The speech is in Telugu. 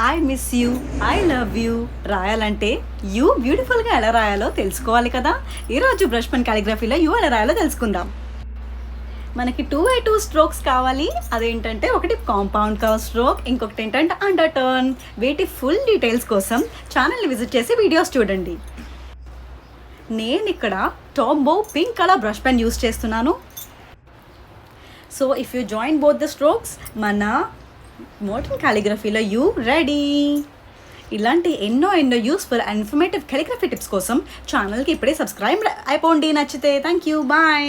I miss you, I love you రాయాలంటే యూ బ్యూటిఫుల్గా ఎలా రాయాలో తెలుసుకోవాలి కదా. ఈరోజు బ్రష్ పెన్ కాలిగ్రఫీలో యూ ఎలా రాయాలో తెలుసుకుందాం. మనకి 2x2 స్ట్రోక్స్ కావాలి. అదేంటంటే ఒకటి కాంపౌండ్ కర్వ్ స్ట్రోక్, ఇంకొకటి ఏంటంటే అండర్ టర్న్. వీటి ఫుల్ డీటెయిల్స్ కోసం ఛానల్ని విజిట్ చేసి వీడియోస్ చూడండి. నేను ఇక్కడ Tombow pink colour brush pen use చేస్తున్నాను. So if you join both the strokes, మన మోడర్న్ కాలిగ్రఫీలో యూ రెడీ. ఇలాంటి ఎన్నో useful and informative calligraphy tips కోసం ఛానల్కి ఇప్పుడే సబ్స్క్రైబ్ అయిపోండి. నచ్చితే థ్యాంక్ యూ, బాయ్.